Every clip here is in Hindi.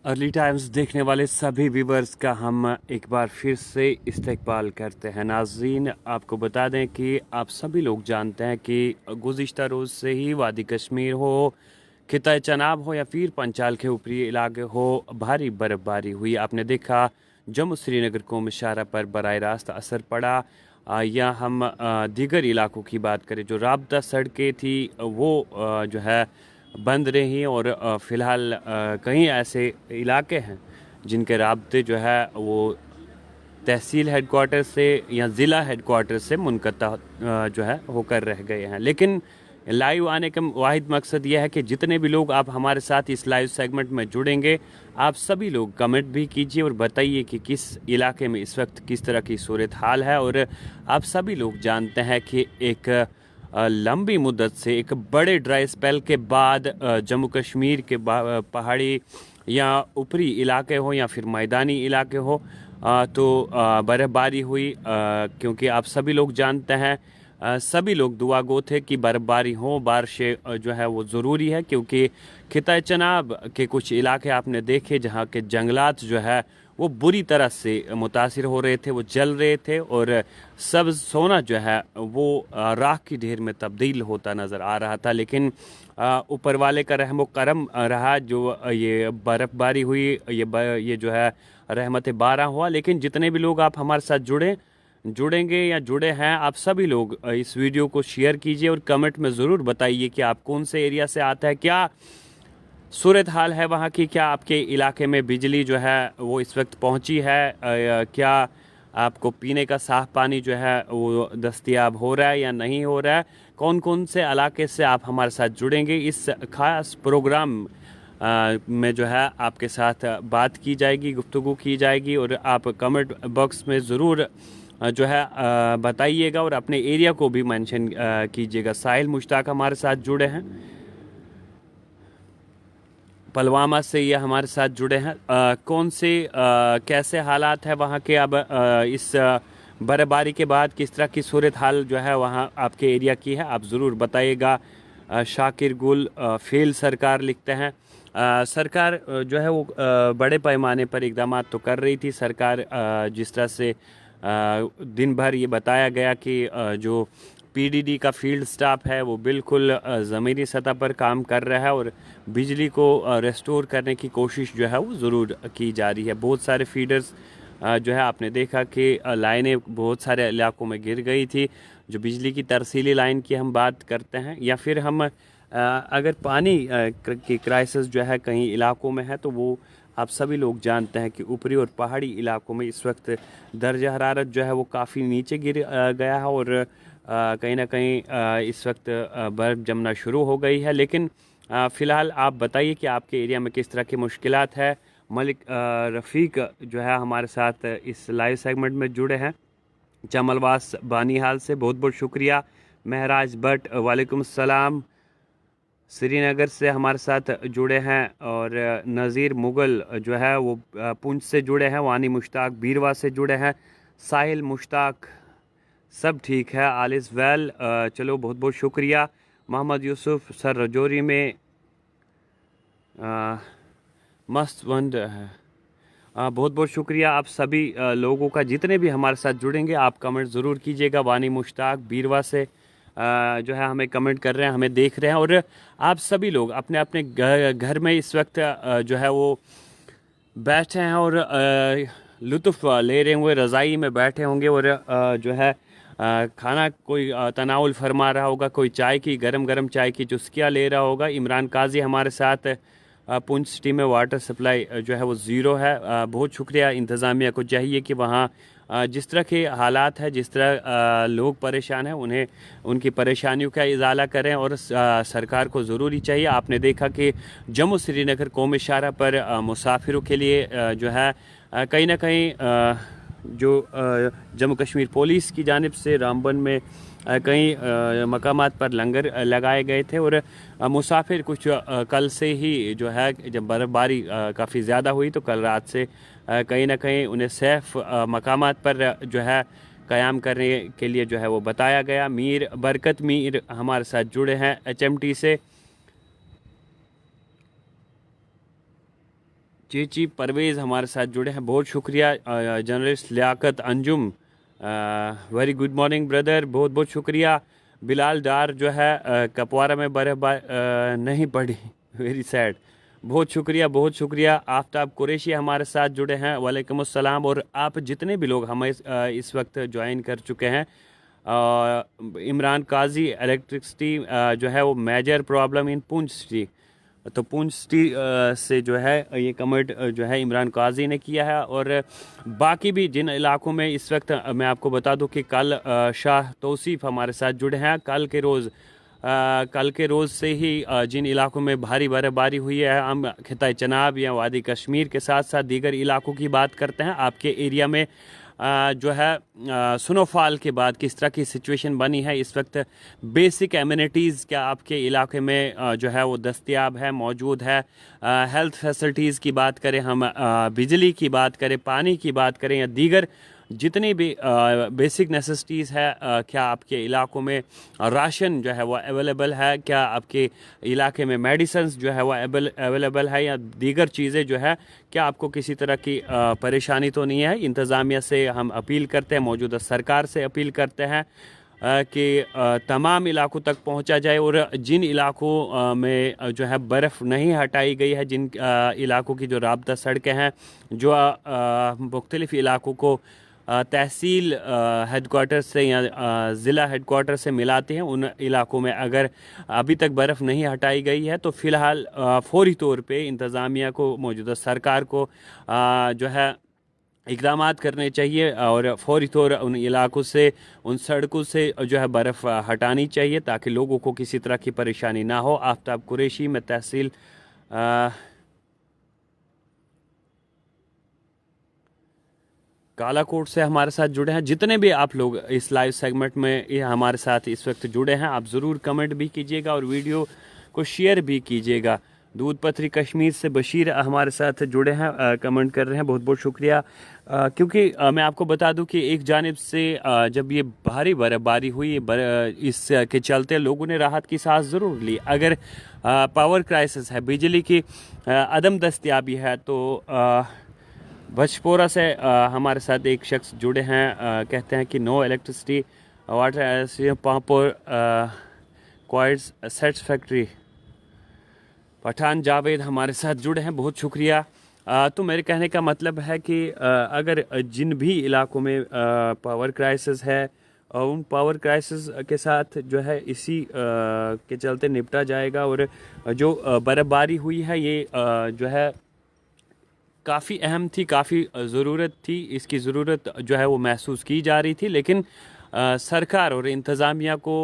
अर्ली टाइम्स देखने वाले सभी व्यूवर्स का हम एक बार फिर से इस्तकबाल करते हैं। नाज़रीन, आपको बता दें कि आप सभी लोग जानते हैं कि गुज़िश्ता रोज़ से ही वादी कश्मीर हो, खिता चनाब हो या फिर पंचाल के ऊपरी इलाके हो, भारी बर्फबारी हुई। आपने देखा जम्मू श्रीनगर को मुशारा पर बराह रास्त असर पड़ा। या हम दीगर इलाकों की बात करें, जो राब्ता सड़कें थी वो जो है बंद रही। और फ़िलहाल कई ऐसे इलाके हैं जिनके राब्ते जो है वो तहसील हेडक्वार्टर से या ज़िला हेडक्वार्टर से मुनक़ता जो है होकर रह गए हैं। लेकिन लाइव आने का वाहिद मकसद यह है कि जितने भी लोग आप हमारे साथ इस लाइव सेगमेंट में जुड़ेंगे, आप सभी लोग कमेंट भी कीजिए और बताइए कि किस इलाके में इस वक्त किस तरह की सूरत हाल है। और आप सभी लोग जानते हैं कि एक लंबी मुद्दत से एक बड़े ड्राई स्पेल के बाद जम्मू कश्मीर के पहाड़ी या ऊपरी इलाके हो या फिर मैदानी इलाके हो तो बर्फ़बारी हुई। क्योंकि आप सभी लोग जानते हैं, सभी लोग दुआ गो थे कि बर्फ़बारी हो, बारिशें जो है वो ज़रूरी है। क्योंकि खिता चनाब के कुछ इलाके आपने देखे जहाँ के जंगलात जो है वो बुरी तरह से मुतासिर हो रहे थे, वो जल रहे थे और सब सोना जो है वो राख की ढेर में तब्दील होता नज़र आ रहा था। लेकिन ऊपर वाले का रहम करम रहा, जो ये बर्फ़बारी हुई, ये जो है रहमत बारह हुआ। लेकिन जितने भी लोग आप हमारे साथ जुड़ेंगे या जुड़े हैं, आप सभी लोग इस वीडियो को शेयर कीजिए और कमेंट में ज़रूर बताइए कि आप कौन से एरिया से आता है, क्या सूरत हाल है वहाँ की, क्या आपके इलाके में बिजली जो है वो इस वक्त पहुँची है, क्या आपको पीने का साफ़ पानी जो है वो दस्तयाब हो रहा है या नहीं हो रहा है, कौन कौन से इलाके से आप हमारे साथ जुड़ेंगे। इस ख़ास प्रोग्राम में जो है आपके साथ बात की जाएगी, गुफ्तगू की जाएगी और आप कमेंट बॉक्स में ज़रूर जो है बताइएगा और अपने एरिया को भी मेंशन कीजिएगा। साहिल मुश्ताक हमारे साथ जुड़े हैं, पुलवामा से ये हमारे साथ जुड़े हैं। कौन से कैसे हालात है वहाँ के अब इस बर्फबारी के बाद, किस तरह की सूरत हाल जो है वहाँ आपके एरिया की है, आप ज़रूर बताइएगा। शाकिर गुल फेल सरकार लिखते हैं। सरकार जो है वो बड़े पैमाने पर इकदाम तो कर रही थी। सरकार जिस तरह से दिन भर ये बताया गया कि जो पीडीडी का फील्ड स्टाफ है वो बिल्कुल ज़मीनी सतह पर काम कर रहा है और बिजली को रेस्टोर करने की कोशिश जो है वो ज़रूर की जा रही है। बहुत सारे फीडर्स जो है आपने देखा कि लाइनें बहुत सारे इलाकों में गिर गई थी। जो बिजली की तरसीली लाइन की हम बात करते हैं या फिर हम अगर पानी की क्राइसिस जो है कहीं इलाकों में है, तो वो आप सभी लोग जानते हैं कि ऊपरी और पहाड़ी इलाकों में इस वक्त दर्जा हरारत जो है वो काफ़ी नीचे गिर गया है और कहीं ना कहीं इस वक्त बर्फ़ जमना शुरू हो गई है। लेकिन फ़िलहाल आप बताइए कि आपके एरिया में किस तरह की मुश्किलात है। मलिक रफ़ीक जो है हमारे साथ इस लाइव सेगमेंट में जुड़े हैं जमलवास बानीहाल से, बहुत बहुत शुक्रिया। महराज भट्ट वालेकुम सलाम श्रीनगर से हमारे साथ जुड़े हैं। और नज़ीर मुग़ल जो है वो पुंछ से जुड़े हैं। वानी मुश्ताक बीरवा से जुड़े हैं। साहिल मुश्ताक सब ठीक है, ऑल इज़ वेल। चलो बहुत बहुत शुक्रिया। मोहम्मद यूसुफ सर रजौरी में मस्त वंड है। बहुत बहुत शुक्रिया आप सभी लोगों का, जितने भी हमारे साथ जुड़ेंगे आप कमेंट ज़रूर कीजिएगा। वानी मुश्ताक बीरवा से जो है हमें कमेंट कर रहे हैं, हमें देख रहे हैं और आप सभी लोग अपने अपने घर में इस वक्त जो है वो बैठे हैं और लुत्फ़ ले रहे होंगे, रज़ाई में बैठे होंगे और जो है खाना कोई तनाउल फरमा रहा होगा, कोई चाय की गरम गरम चाय की चुस्कियाँ ले रहा होगा। इमरान काजी हमारे साथ पुंछ सिटी में वाटर सप्लाई जो है वो ज़ीरो है। बहुत शुक्रिया। इंतज़ामिया को चाहिए कि वहाँ जिस तरह के हालात है, जिस तरह लोग परेशान हैं, उन्हें उनकी परेशानियों का इजाला करें और सरकार को ज़रूरी चाहिए। आपने देखा कि जम्मू श्रीनगर कौमी शाहरा पर मुसाफिरों के लिए जो है कहीं ना कहीं जो जम्मू कश्मीर पुलिस की जानिब से रामबन में कई मकामात पर लंगर लगाए गए थे और मुसाफिर कुछ कल से ही जो है, जब बर्फ़बारी काफ़ी ज़्यादा हुई तो कल रात से कहीं ना कहीं उन्हें सेफ मकामात पर जो है क़याम करने के लिए जो है वो बताया गया। मीर बरकत मीर हमारे साथ जुड़े हैं HMT से। चेची परवेज़ हमारे साथ जुड़े हैं, बहुत शुक्रिया। Journalist Liyaqat Anjum, very good morning brother, बहुत बहुत शुक्रिया। बिलाल डार जो है कपवारा में बर्फ़बारी नहीं पड़ी, वेरी सैड, बहुत शुक्रिया बहुत शुक्रिया। आफ्ताब कुरैशी हमारे साथ जुड़े हैं, वालेकुम अस्सलाम। और आप जितने भी लोग हमें इस वक्त ज्वाइन कर चुके हैं। इमरान काजी, इलेक्ट्रिसिटी जो है वो major problem in Poonch city, तो पुंछ सिटी से जो है ये कमेंट जो है इमरान काजी ने किया है। और बाकी भी जिन इलाकों में इस वक्त मैं आपको बता दूं कि कल शाह तौसीफ़ हमारे साथ जुड़े हैं। कल के रोज़ से ही जिन इलाकों में भारी बर्फबारी हुई है, हम खिताए चनाब या वादी कश्मीर के साथ साथ दीगर इलाकों की बात करते हैं। आपके एरिया में जो है स्नोफॉल के बाद किस तरह की सिचुएशन बनी है इस वक्त, बेसिक एमिनिटीज़ क्या आपके इलाके में जो है वो दस्तयाब है, मौजूद है। हेल्थ फैसिलिटीज़ की बात करें हम, बिजली की बात करें, पानी की बात करें या दीगर जितनी भी बेसिक नेसेसिटीज़ है, क्या आपके इलाकों में राशन जो है वो अवेलेबल है, क्या आपके इलाके में मेडिसिन्स जो है वो अवेलेबल है, या दीगर चीज़ें जो है क्या आपको किसी तरह की परेशानी तो नहीं है। इंतज़ामिया से हम अपील करते हैं, मौजूदा सरकार से अपील करते हैं कि तमाम इलाकों तक पहुंचा जाए। और जिन इलाकों में जो है बर्फ़ नहीं हटाई गई है, जिन इलाकों की जो राब्ता सड़कें हैं जो मुख्तलिफ़ इलाकों को तहसील हेडकोार्टर से या ज़िला हेडकोार्टर से मिलाते हैं, उन इलाकों में अगर अभी तक बर्फ़ नहीं हटाई गई है तो फ़िलहाल फौरी तौर पे इंतज़ामिया को, मौजूदा सरकार को जो है इक़दामात करने चाहिए और फौरी तौर उन इलाकों से, उन सड़कों से जो है बर्फ़ हटानी चाहिए ताकि लोगों को किसी तरह की परेशानी ना हो। आफ्ताब कुरैशी में तहसील कालाकोट से हमारे साथ जुड़े हैं। जितने भी आप लोग इस लाइव सेगमेंट में ये हमारे साथ इस वक्त जुड़े हैं, आप ज़रूर कमेंट भी कीजिएगा और वीडियो को शेयर भी कीजिएगा। दूध पथरी कश्मीर से बशीर हमारे साथ जुड़े हैं, कमेंट कर रहे हैं, बहुत बहुत शुक्रिया। क्योंकि मैं आपको बता दूं कि एक जानिब से जब ये भारी बर्फबारी हुई, इसके चलते लोगों ने राहत की सांस ज़रूर ली। अगर पावर क्राइसिस है, बिजली की अदम दस्तयाबी है, तो भजपोरा से हमारे साथ एक शख्स जुड़े हैं, कहते हैं कि no electricity water poor quite satisfactory. Pathan Javed हमारे साथ जुड़े हैं, बहुत शुक्रिया। तो मेरे कहने का मतलब है कि अगर जिन भी इलाकों में पावर क्राइसिस है, उन पावर क्राइसिस के साथ जो है इसी के चलते निपटा जाएगा। और जो बर्फबारी हुई है ये जो है काफ़ी अहम थी, काफ़ी ज़रूरत थी, इसकी ज़रूरत जो है वो महसूस की जा रही थी। लेकिन सरकार और इंतज़ामिया को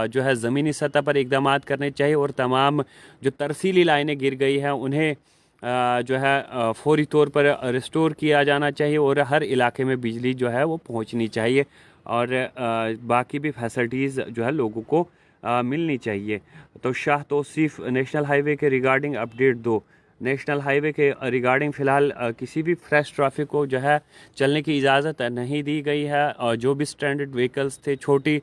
जो है ज़मीनी सतह पर इक़दामात करने चाहिए और तमाम जो तरसीली लाइनें गिर गई हैं उन्हें जो है फौरी तौर पर रिस्टोर किया जाना चाहिए और हर इलाके में बिजली जो है वो पहुंचनी चाहिए और बाकी भी फैसिलिटीज़ जो है लोगों को मिलनी चाहिए। तो शाह तौसीफ़ नेशनल हाईवे के रिगार्डिंग अपडेट दो। नेशनल हाईवे के रिगार्डिंग फ़िलहाल किसी भी फ्रेश ट्रैफिक को जो है चलने की इजाज़त नहीं दी गई है। और जो भी स्टैंडर्ड व्हीकल्स थे, छोटी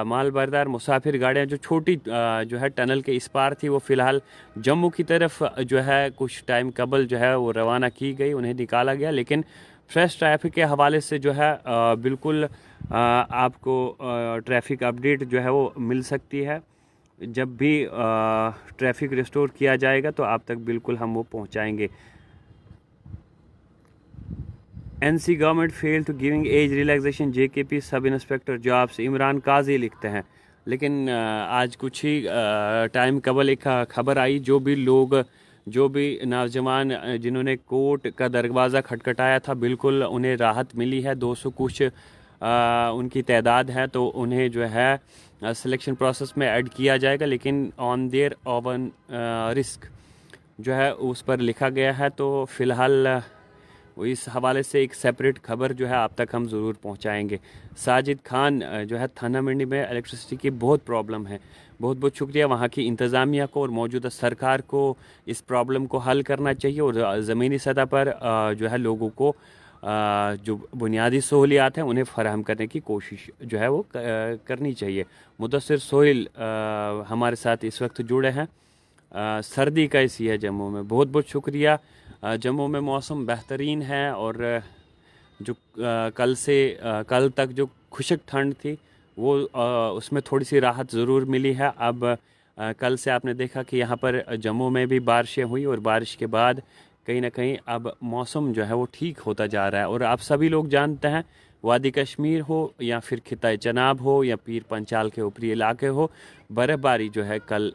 माल बरदार मुसाफिर गाड़ियाँ जो छोटी जो है टनल के इस पार थी, वो फ़िलहाल जम्मू की तरफ जो है कुछ टाइम कबल जो है वो रवाना की गई, उन्हें निकाला गया। लेकिन फ्रेश ट्रैफिक के हवाले से जो है बिल्कुल आपको ट्रैफिक अपडेट जो है वो मिल सकती है। जब भी ट्रैफिक रिस्टोर किया जाएगा तो आप तक बिल्कुल हम वो पहुंचाएंगे। NC government fail to giving age relaxation JKP sub inspector jobs, Imran Qazi लिखते हैं। लेकिन आज कुछ ही टाइम कबल एक खबर आई, जो भी नौजवान जिन्होंने कोर्ट का दरवाज़ा खटखटाया था, बिल्कुल उन्हें राहत मिली है। 200 कुछ उनकी तादाद है, तो उन्हें जो है सिलेक्शन प्रोसेस में ऐड किया जाएगा, लेकिन ऑन देयर ओवन रिस्क जो है उस पर लिखा गया है। तो फ़िलहाल इस हवाले से एक सेपरेट खबर जो है आप तक हम ज़रूर पहुंचाएंगे। साजिद खान जो है थाना मंडी में इलेक्ट्रिसिटी की बहुत प्रॉब्लम है, बहुत बहुत शुक्रिया। वहाँ की इंतज़ामिया को और मौजूदा सरकार को इस प्रॉब्लम को हल करना चाहिए और ज़मीनी सतह पर जो है लोगों को जो बुनियादी सहूलियात हैं उन्हें फ़राहम करने की कोशिश जो है वो करनी चाहिए। मुदस्सिर सोहेल हमारे साथ इस वक्त जुड़े हैं, सर्दी कैसी है जम्मू में। बहुत बहुत शुक्रिया। जम्मू में मौसम बेहतरीन है और जो कल तक जो खुशक ठंड थी वो उसमें थोड़ी सी राहत ज़रूर मिली है। अब कल से आपने देखा कि यहाँ पर जम्मू में भी बारिशें हुई और बारिश के बाद कहीं ना कहीं अब मौसम जो है वो ठीक होता जा रहा है। और आप सभी लोग जानते हैं, वादी कश्मीर हो या फिर खिताए चनाब हो या पीर पंचाल के ऊपरी इलाके हो, बर्फ़बारी जो है कल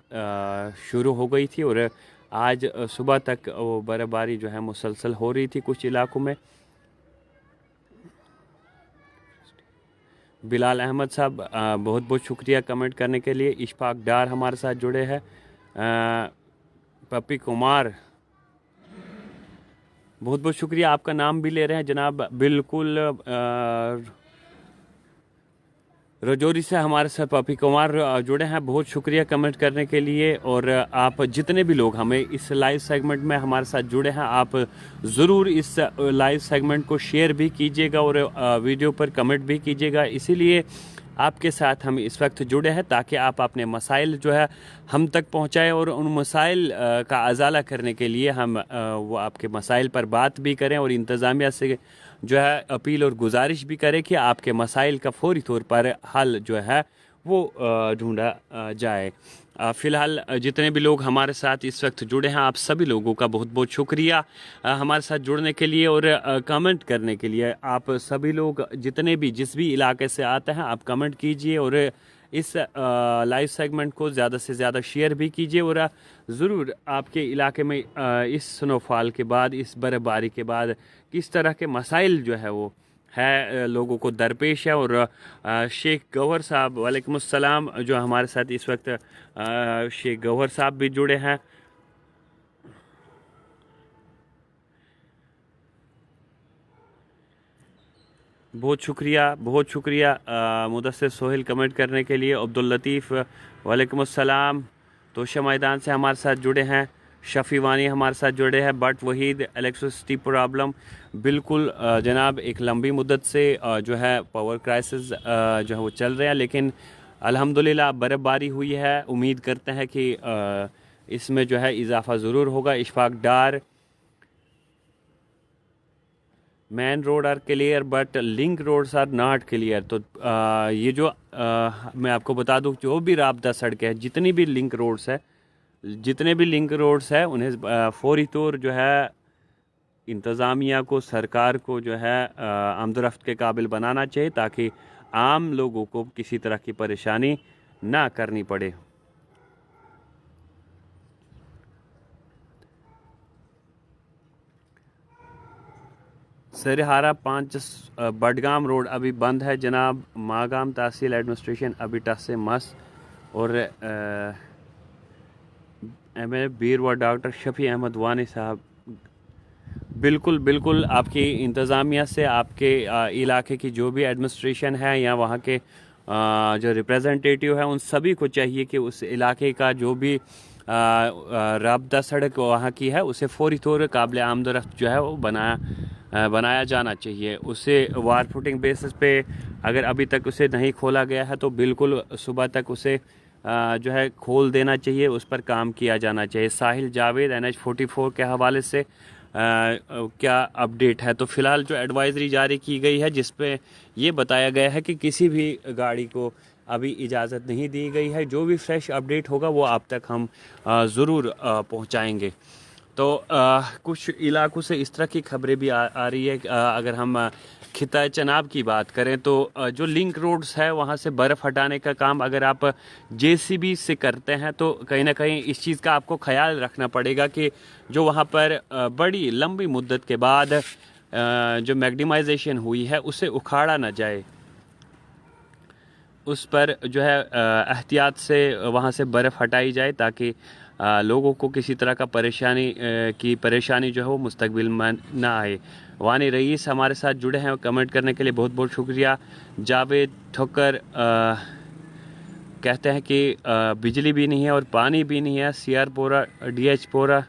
शुरू हो गई थी और आज सुबह तक वो बर्फ़बारी जो है मुसलसल हो रही थी कुछ इलाकों में। बिलाल अहमद साहब बहुत बहुत शुक्रिया कमेंट करने के लिए। इशफाक डार हमारे साथ जुड़े हैं। पप्पी कुमार बहुत बहुत शुक्रिया, आपका नाम भी ले रहे हैं जनाब। बिल्कुल रजौरी से हमारे साथ पप्पी कुमार जुड़े हैं, बहुत शुक्रिया कमेंट करने के लिए। और आप जितने भी लोग हमें इस लाइव सेगमेंट में हमारे साथ जुड़े हैं, आप ज़रूर इस लाइव सेगमेंट को शेयर भी कीजिएगा और वीडियो पर कमेंट भी कीजिएगा। इसीलिए आपके साथ हम इस वक्त जुड़े हैं ताकि आप अपने मसाइल जो है हम तक पहुंचाएं और उन मसाइल का अजाला करने के लिए हम वो आपके मसाइल पर बात भी करें और इंतज़ामिया से जो है अपील और गुजारिश भी करें कि आपके मसाइल का फौरी तौर पर हल जो है वो ढूंढा जाए। फ़िलहाल जितने भी लोग हमारे साथ इस वक्त जुड़े हैं, आप सभी लोगों का बहुत बहुत शुक्रिया हमारे साथ जुड़ने के लिए और कमेंट करने के लिए। आप सभी लोग जितने भी जिस भी इलाके से आते हैं, आप कमेंट कीजिए और इस लाइव सेगमेंट को ज़्यादा से ज़्यादा शेयर भी कीजिए। और ज़रूर आपके इलाके में इस स्नोफॉल के बाद, इस बर्फ़बारी के बाद किस तरह के मसाइल जो है वो है लोगों को दरपेश है। और शेख गौहर साहब वालेकुम अस्सलाम जो हमारे साथ इस वक्त शेख गौहर साहब भी जुड़े हैं। बहुत शुक्रिया, बहुत शुक्रिया मुदस्सिर सोहेल कमेंट करने के लिए। अब्दुल लतीफ़ वालेकुम अस्सलाम तोशा मैदान से हमारे साथ जुड़े हैं। शफ़ी वानी हमारे साथ जुड़े हैं। बट वहीद इलेक्ट्रिसिटी प्रॉब्लम बिल्कुल जनाब एक लंबी मुद्दत से जो है पावर क्राइसिस जो है वो चल रहे हैं, लेकिन अल्हम्दुलिल्लाह बर्फ़बारी हुई है। उम्मीद करते हैं कि इसमें जो है इजाफ़ा ज़रूर होगा। Ishfaq Dar main road are clear but link roads are not clear. तो ये जो मैं आपको बता दूं, जो भी राब्ता सड़कें हैं, जितनी भी लिंक रोड्स है, जितने भी लिंक रोड्स हैं, उन्हें फौरी तौर जो है इंतज़ामिया को, सरकार को जो है आमदोरफ्त के काबिल बनाना चाहिए ताकि आम लोगों को किसी तरह की परेशानी ना करनी पड़े। सरहारा 5 बडगाम रोड अभी बंद है जनाब। मागाम तहसील एडमिनिस्ट्रेशन अभी टस से मस और बीर व डॉक्टर शफ़ी अहमद वानी साहब बिल्कुल बिल्कुल आपकी इंतज़ामिया से, आपके इलाके की जो भी एडमिनिस्ट्रेशन है या वहाँ के जो रिप्रेजेंटेटिव है, उन सभी को चाहिए कि उस इलाके का जो भी राब्ता सड़क वहाँ की है उसे फौरी तौर काबिल आमदोरफ्त जो है वो बनाया जाना चाहिए। उसे वार फुटिंग बेसिस पे अगर अभी तक उसे नहीं खोला गया है तो बिल्कुल सुबह तक उसे जो है खोल देना चाहिए, उस पर काम किया जाना चाहिए। साहिल जावेद NH44 के हवाले से क्या अपडेट है? तो फ़िलहाल जो एडवाइज़री जारी की गई है जिस पे ये बताया गया है कि किसी भी गाड़ी को अभी इजाज़त नहीं दी गई है। जो भी फ्रेश अपडेट होगा वो आप तक हम ज़रूर पहुंचाएंगे। तो कुछ इलाकों से इस तरह की खबरें भी आ रही है। अगर हम खिताए चनाब की बात करें तो जो लिंक रोड्स है वहाँ से बर्फ़ हटाने का काम अगर आप JCB से करते हैं तो कहीं ना कहीं इस चीज़ का आपको ख्याल रखना पड़ेगा कि जो वहाँ पर बड़ी लंबी मुद्दत के बाद जो मैग्नीमाइजेशन हुई है उसे उखाड़ा ना जाए, उस पर जो है एहतियात से वहाँ से बर्फ़ हटाई जाए ताकि लोगों को किसी तरह का परेशानी जो है वो मुस्तकबिल में ना आए। वानी रईस हमारे साथ जुड़े हैं और कमेंट करने के लिए बहुत बहुत शुक्रिया। जावेद ठोकर कहते हैं कि बिजली भी नहीं है और पानी भी नहीं है। CR-पोरा DH-पोरा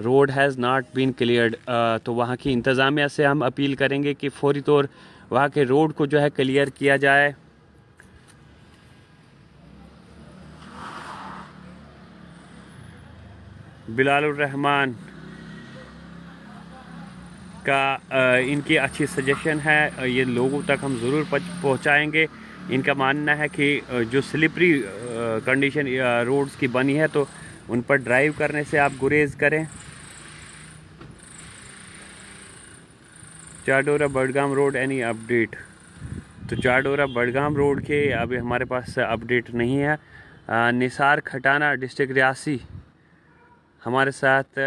road has not been cleared. तो वहाँ की इंतज़ामिया से हम अपील करेंगे कि फ़ौरी तौर वहाँ के रोड को जो है क्लियर किया जाए। बिलालुर रहमान का इनकी अच्छी सजेशन है, ये लोगों तक हम ज़रूर पहुंचाएंगे। इनका मानना है कि जो स्लिपरी कंडीशन रोड्स की बनी है तो उन पर ड्राइव करने से आप गुरेज करें। Chadoora Budgam road any update? तो चाडोरा बडगाम रोड के अभी हमारे पास अपडेट नहीं है। निसार खटाना डिस्ट्रिक्ट रियासी हमारे साथ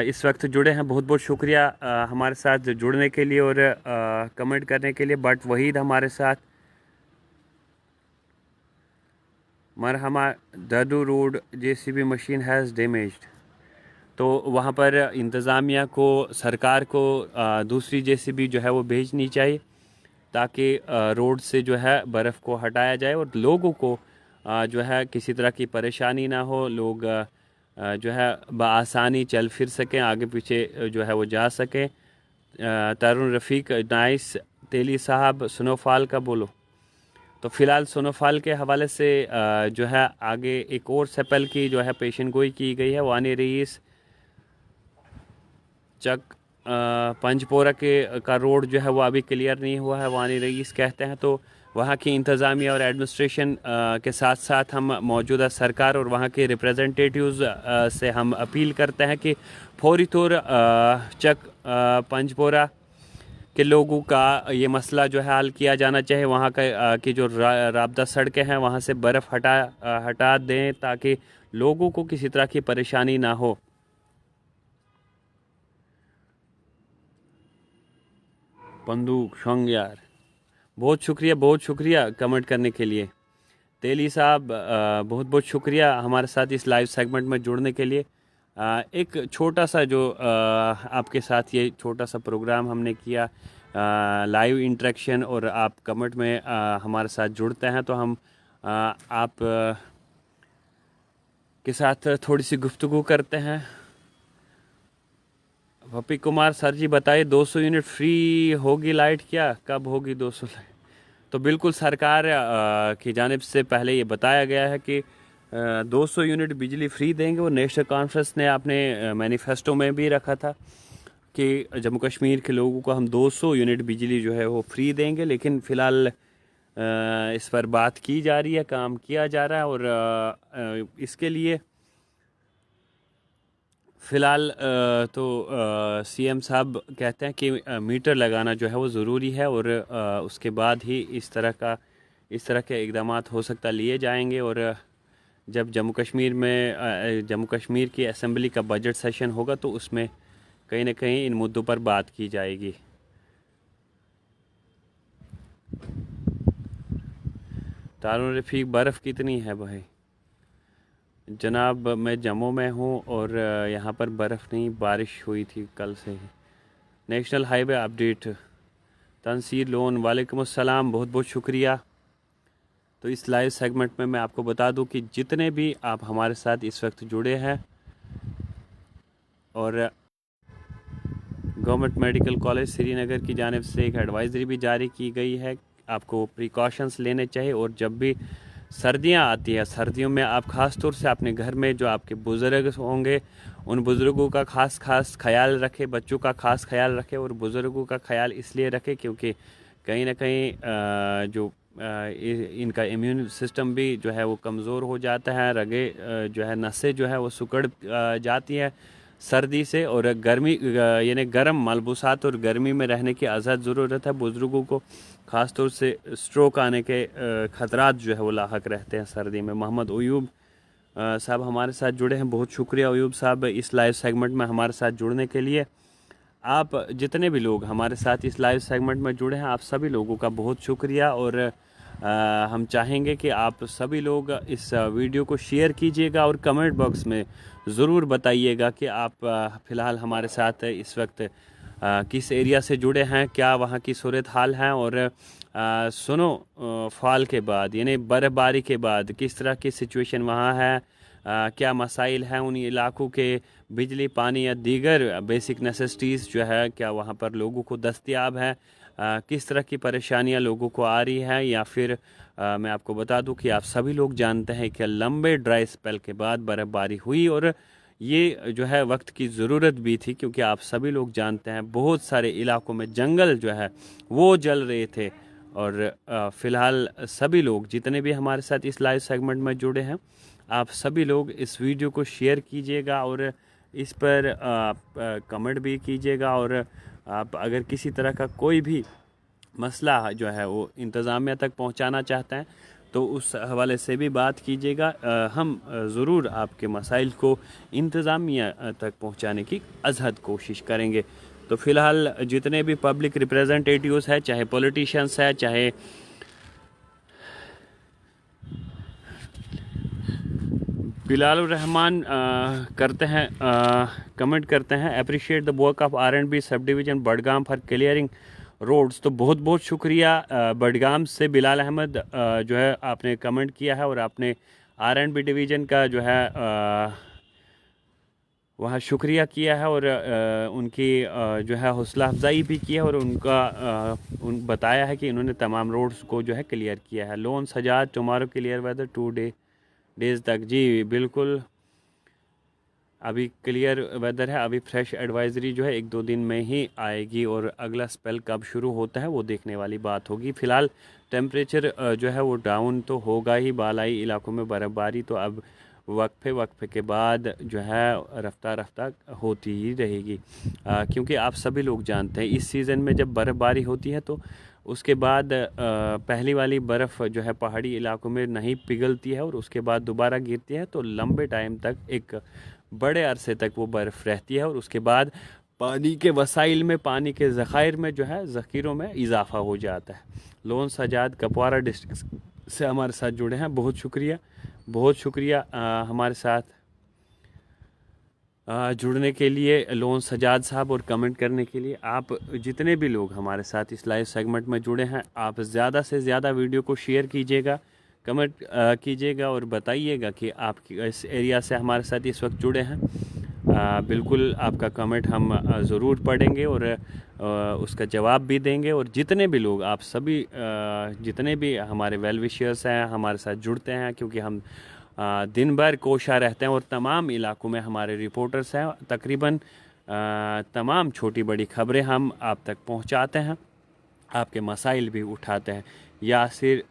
इस वक्त जुड़े हैं। बहुत बहुत शुक्रिया हमारे साथ जुड़ने के लिए और कमेंट करने के लिए। बट वहीद हमारे साथ। Marhama Dadu road JCB machine has damaged. तो वहाँ पर इंतज़ामिया को, सरकार को दूसरी जेसीबी जो है वो भेजनी चाहिए ताकि रोड से जो है बर्फ़ को हटाया जाए और लोगों को जो है किसी तरह की परेशानी ना हो। लोग जो है बआसानी चल फिर सकें, आगे पीछे जो है वो जा सकें। तरुण रफ़ीक नाइस तेली साहब स्नोफॉल का बोलो। तो फ़िलहाल स्नोफॉल के हवाले से जो है आगे एक और सेपल की जो है पेशन गोई की गई है। वानी रईस चक पंजपोरा का रोड जो है वो अभी क्लियर नहीं हुआ है, वानी रईस कहते हैं। तो वहाँ की इंतज़ामिया और एडमिनिस्ट्रेशन के साथ साथ हम मौजूदा सरकार और वहाँ के रिप्रेजेंटेटिव्स से हम अपील करते हैं कि फौरी तौर चक पंजपोरा के लोगों का ये मसला जो है हल किया जाना चाहिए। वहाँ का की जो राब्ता सड़कें हैं वहाँ से बर्फ़ हटा दें ताकि लोगों को किसी तरह की परेशानी ना हो। बंदूक शंग यार, बहुत शुक्रिया कमेंट करने के लिए। तेली साहब बहुत बहुत शुक्रिया हमारे साथ इस लाइव सेगमेंट में जुड़ने के लिए। एक छोटा सा जो आपके साथ ये छोटा सा प्रोग्राम हमने किया, लाइव इंटरेक्शन, और आप कमेंट में हमारे साथ जुड़ते हैं तो हम आप के साथ थोड़ी सी गुफ्तगू करते हैं। पप्पी कुमार सर जी बताइए 200 यूनिट फ्री होगी लाइट, क्या कब होगी 200 लाइट? तो बिल्कुल सरकार की जानिब से पहले ये बताया गया है कि 200 यूनिट बिजली फ्री देंगे। और नेशनल कॉन्फ्रेंस ने अपने मैनिफेस्टो में भी रखा था कि जम्मू कश्मीर के लोगों को हम 200 यूनिट बिजली जो है वो फ्री देंगे। लेकिन फ़िलहाल इस पर बात की जा रही है, काम किया जा रहा है और इसके लिए फ़िलहाल तो सीएम साहब कहते हैं कि मीटर लगाना जो है वो ज़रूरी है और उसके बाद ही इस तरह के इकदाम हो सकता लिए जाएंगे। और जब जम्मू कश्मीर की असेंबली का बजट सेशन होगा तो उसमें कहीं ना कहीं इन मुद्दों पर बात की जाएगी। तारुन रफ़ीक बर्फ़ कितनी है भाई? जनाब मैं जम्मू में हूँ और यहाँ पर बर्फ़ नहीं, बारिश हुई थी कल से ही। National highway update Tanseer Lone वालेकुम अस्सलाम, बहुत बहुत शुक्रिया। तो इस लाइव सेगमेंट में मैं आपको बता दूं कि जितने भी आप हमारे साथ इस वक्त जुड़े हैं और गवर्नमेंट मेडिकल कॉलेज श्रीनगर की जानिब से एक एडवाइज़री भी जारी की गई है, आपको प्रिकॉशंस लेने चाहिए। और जब भी सर्दियां आती हैं, सर्दियों में आप ख़ास तौर से अपने घर में जो आपके बुज़ुर्ग होंगे उन बुज़ुर्गों का खास ख्याल रखें, बच्चों का खास ख्याल रखें। और बुज़ुर्गों का ख्याल इसलिए रखें क्योंकि कहीं ना कहीं जो इनका इम्यून सिस्टम भी जो है वो कमज़ोर हो जाता है, रगे जो है नसें जो है वो सिकुड़ जाती हैं सर्दी से। और गर्मी यानी गर्म मलबूसात और गर्मी में रहने की आज़ाद ज़रूरत है। बुज़ुर्गों को ख़ास तौर से स्ट्रोक आने के ख़तरात जो है वो लाहक रहते हैं सर्दी में। मोहम्मद अयूब साहब हमारे साथ जुड़े हैं, बहुत शुक्रिया अयूब साहब इस लाइव सेगमेंट में हमारे साथ जुड़ने के लिए। आप जितने भी लोग हमारे साथ इस लाइव सेगमेंट में जुड़े हैं, आप सभी लोगों का बहुत शुक्रिया। और हम चाहेंगे कि आप सभी लोग इस वीडियो को शेयर कीजिएगा और कमेंट बॉक्स में ज़रूर बताइएगा कि आप फ़िलहाल हमारे साथ इस वक्त किस एरिया से जुड़े हैं, क्या वहाँ की सूरत हाल है। और स्नो फॉल के बाद यानी बर्फ़बारी के बाद किस तरह की सिचुएशन वहाँ है, क्या मसाइल हैं उन इलाकों के, बिजली पानी या दीगर बेसिक नेसेसिटीज़ जो है क्या वहाँ पर लोगों को दस्तयाब है, किस तरह की परेशानियाँ लोगों को आ रही हैं, या फिर मैं आपको बता दूं कि आप सभी लोग जानते हैं कि लंबे ड्राई स्पेल के बाद बर्फ़बारी हुई और ये जो है वक्त की ज़रूरत भी थी, क्योंकि आप सभी लोग जानते हैं बहुत सारे इलाकों में जंगल जो है वो जल रहे थे। और फ़िलहाल सभी लोग जितने भी हमारे साथ इस लाइव सेगमेंट में जुड़े हैं, आप सभी लोग इस वीडियो को शेयर कीजिएगा और इस पर कमेंट भी कीजिएगा। और आप अगर किसी तरह का कोई भी मसला जो है वो इंतज़ामिया तक पहुंचाना चाहते हैं तो उस हवाले से भी बात कीजिएगा। हम ज़रूर आपके मसाइल को इंतज़ामिया तक पहुंचाने की अज़हद कोशिश करेंगे। तो फ़िलहाल जितने भी पब्लिक रिप्रेजेंटेटिव्स हैं, चाहे पॉलिटिशियंस हैं, चाहे बिलाल रहमान करते हैं, कमेंट करते हैं, appreciate the work of R&B sub division Budgam for clearing roads. तो बहुत बहुत शुक्रिया बडगाम से बिलाल अहमद, जो है आपने कमेंट किया है और आपने R&B डिवीज़न का जो है वहाँ शुक्रिया किया है और उनकी जो है हौसला अफजाई भी की है और उन बताया है कि इन्होंने तमाम रोड्स को जो है क्लियर किया है। Lone Sajad tomorrow clear weather 2 days तक। जी बिल्कुल, अभी क्लियर वेदर है। अभी फ्रेश एडवाइजरी जो है 1-2 दिन में ही आएगी और अगला स्पेल कब शुरू होता है वो देखने वाली बात होगी। फ़िलहाल टेम्परेचर जो है वो डाउन तो होगा ही, बालाई इलाकों में बर्फ़बारी तो अब वक्फे के बाद जो है रफ्ता होती ही रहेगी, क्योंकि आप सभी लोग जानते हैं इस सीज़न में जब बर्फ़बारी होती है तो उसके बाद पहली वाली बर्फ़ जो है पहाड़ी इलाकों में नहीं पिघलती है और उसके बाद दोबारा गिरती है, तो लंबे टाइम तक एक बड़े अरसे तक वो बर्फ़ रहती है और उसके बाद पानी के वसाइल में, पानी के ज़ख़ायर में जो है ज़ख़ीरों में इजाफ़ा हो जाता है। लोन सजाद कपवारा डिस्ट्रिक्ट से हमारे साथ जुड़े हैं, बहुत शुक्रिया, बहुत शुक्रिया हमारे साथ जुड़ने के लिए लोन सजाद साहब और कमेंट करने के लिए। आप जितने भी लोग हमारे साथ इस लाइव सेगमेंट में जुड़े हैं, आप ज़्यादा से ज़्यादा वीडियो को शेयर कीजिएगा, कमेंट कीजिएगा और बताइएगा कि आप इस एरिया से हमारे साथ इस वक्त जुड़े हैं। बिल्कुल आपका कमेंट हम ज़रूर पढ़ेंगे और उसका जवाब भी देंगे। और जितने भी लोग, आप सभी जितने भी हमारे वेल विशर्स हैं हमारे साथ जुड़ते हैं, क्योंकि हम दिन भर कोशा रहते हैं और तमाम इलाकों में हमारे रिपोर्टर्स हैं, तकरीबन तमाम छोटी बड़ी खबरें हम आप तक पहुंचाते हैं, आपके मसाइल भी उठाते हैं। यासिर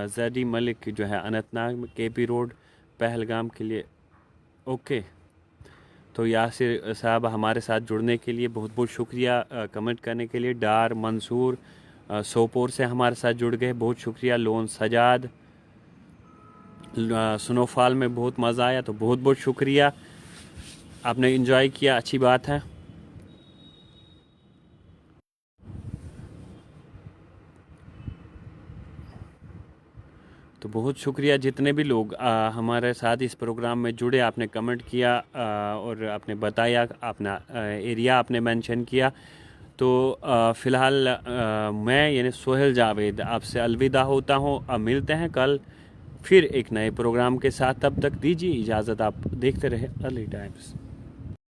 जडी मलिक जो है अनंतनाग में KP रोड पहलगाम के लिए, ओके। तो यासिर साहब हमारे साथ जुड़ने के लिए बहुत बहुत शुक्रिया, कमेंट करने के लिए। डार मंसूर सोपोर से हमारे साथ जुड़ गए, बहुत शुक्रिया। लोन सजाद स्नोफॉल में बहुत मज़ा आया, तो बहुत बहुत शुक्रिया, आपने एंजॉय किया, अच्छी बात है। तो बहुत शुक्रिया जितने भी लोग हमारे साथ इस प्रोग्राम में जुड़े, आपने कमेंट किया और आपने बताया, अपना एरिया आपने मेंशन किया। तो फ़िलहाल मैं यानी सोहेल जावेद आपसे अलविदा होता हूँ। अब मिलते हैं कल फिर एक नए प्रोग्राम के साथ, तब तक दीजिए इजाज़त। आप देखते रहे अर्ली टाइम्स।